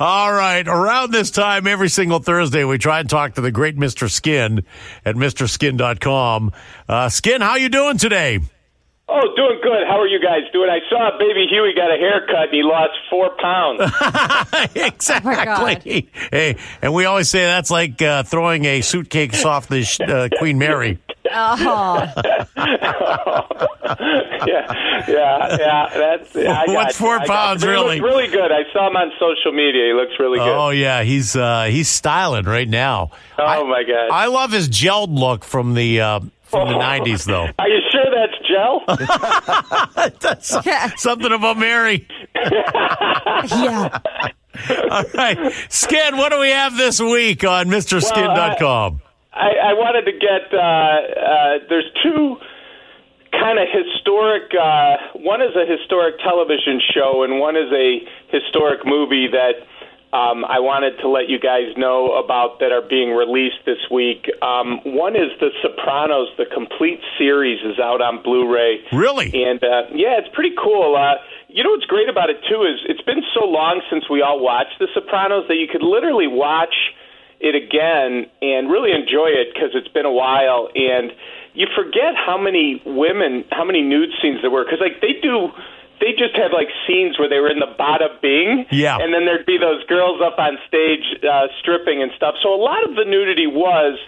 All right. Around this time, every single Thursday, we try and talk to the great Mr. Skin at MrSkin.com. Skin, how you doing today? Oh, doing good. How are you guys doing? I saw Baby Huey got a haircut and he lost 4 pounds. Exactly. Hey, and we always say that's like throwing a suitcase off the Queen Mary. Oh. Yeah. What's 4 pounds, really? He looks really good. I saw him on social media. He looks really good. Oh, yeah. He's styling right now. Oh, my God. I love his gelled look from the 90s, though. Are you sure that's gel? That's something about Mary. Yeah. All right. Skin, what do we have this week on MrSkin.com? I wanted to get, there's two kind of historic, one is a historic television show and one is a historic movie that I wanted to let you guys know about that are being released this week. One is The Sopranos. The complete series is out on Blu-ray. Really? And, yeah, it's pretty cool. You know what's great about it, too, is it's been so long since we all watched The Sopranos that you could literally watch it again and really enjoy it because it's been a while. And you forget how many nude scenes there were because, like, they just had, like, scenes where they were in the bada bing. Yeah. And then there'd be those girls up on stage stripping and stuff. So a lot of the nudity was,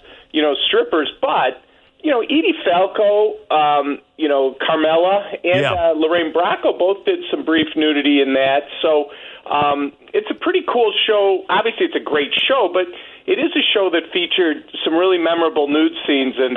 strippers. But, Edie Falco, Carmela, and Lorraine Bracco both did some brief nudity in that. So it's a pretty cool show. Obviously, it's a great show, but it is a show that featured some really memorable nude scenes, and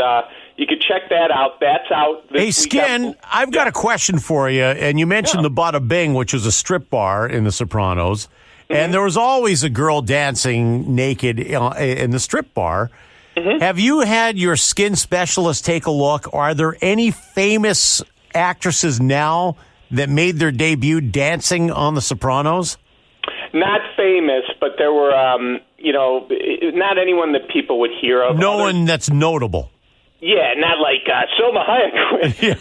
you can check that out. That's out this week. Hey, Skin, I've got a question for you. And you mentioned the Bada Bing, which was a strip bar in The Sopranos. Mm-hmm. And there was always a girl dancing naked in the strip bar. Mm-hmm. Have you had your skin specialist take a look? Are there any famous actresses now that made their debut dancing on The Sopranos? Not famous, but there were, not anyone that people would hear of. No one that's notable. Yeah, not like Selma Hayek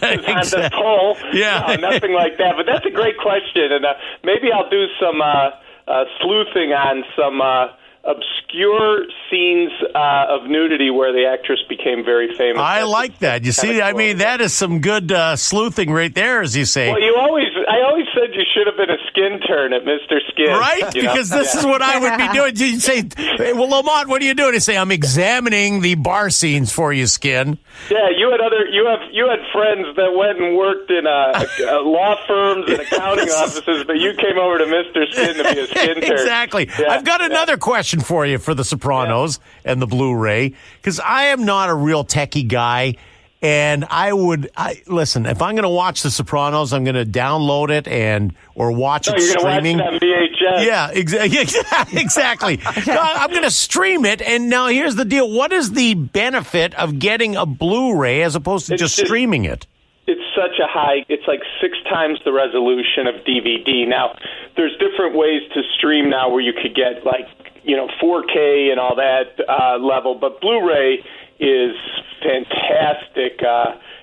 on the pole. Yeah. No, nothing like that. But that's a great question, and maybe I'll do some sleuthing on some obscure scenes of nudity where the actress became very famous. I like that. You see, I mean, that is some good sleuthing right there, as you say. Well, I always said you should have been a skin turn at Mr. Skin. Right? Because this is what I would be doing. You'd say, hey, well, Lamont, what are you doing? He'd say, I'm examining the bar scenes for you, Skin. Yeah, you had friends that went and worked in law firms and accounting offices, but you came over to Mr. Skin to be a skin turn. Exactly. Yeah, I've got another question for you for The Sopranos and the Blu-ray, because I am not a real techie guy. And listen, if I'm going to watch The Sopranos, I'm going to download it or watch it streaming. You're going to watch it on VHS. Yeah, exactly. No, I'm going to stream it. And now here's the deal. What is the benefit of getting a Blu-ray as opposed to just streaming it? It's such a it's like 6 times the resolution of DVD. Now, there's different ways to stream now where you could get 4K and all that level, but Blu-ray is fantastic.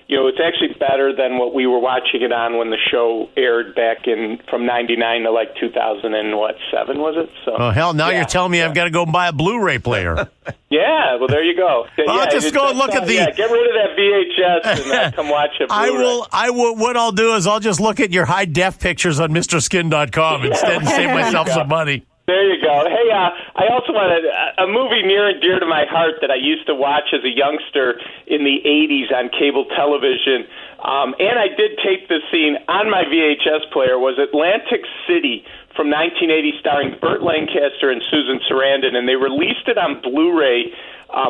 It's actually better than what we were watching it on when the show aired back from 99 to 2007, was it? So, oh, hell, now you're telling me I've got to go buy a Blu-ray player. Yeah, well, there you go. I'll just go and look at the... Yeah, get rid of that VHS and come watch it. I will. What I'll do is I'll just look at your high-def pictures on MrSkin.com instead and save myself some money. There you go. Hey, I also wanted a movie near and dear to my heart that I used to watch as a youngster in the 80s on cable television, and I did tape this scene on my VHS player, was Atlantic City from 1980 starring Burt Lancaster and Susan Sarandon, and they released it on Blu-ray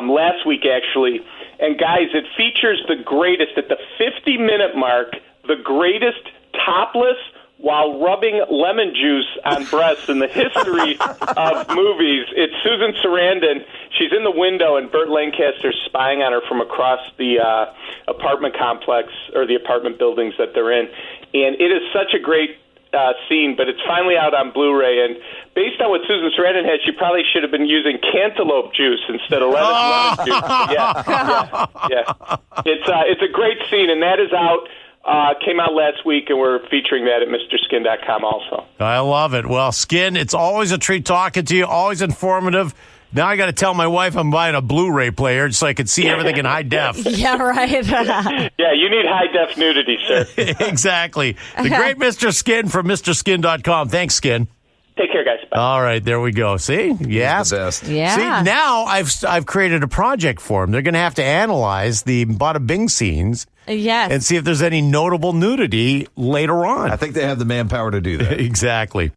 last week, actually. And, guys, it features the greatest, at the 50-minute mark, the greatest topless while rubbing lemon juice on breasts in the history of movies. It's Susan Sarandon. She's in the window, and Burt Lancaster's spying on her from across the apartment complex or the apartment buildings that they're in. And it is such a great scene, but it's finally out on Blu-ray. And based on what Susan Sarandon had, she probably should have been using cantaloupe juice instead of lemon juice. Yeah. It's a great scene, and that is out came out last week, and we're featuring that at MrSkin.com also. I love it. Well, Skin, it's always a treat talking to you, always informative. Now I got to tell my wife I'm buying a Blu-ray player so I can see everything in high def. Yeah, right. Yeah, you need high-def nudity, sir. Exactly. The great Mr. Skin from MrSkin.com. Thanks, Skin. Take care, guys. Bye. All right, there we go. See? Yes. The best. Yeah. See, now I've created a project for them. They're going to have to analyze the Bada Bing scenes Yes. and see if there's any notable nudity later on. I think they have the manpower to do that. Exactly.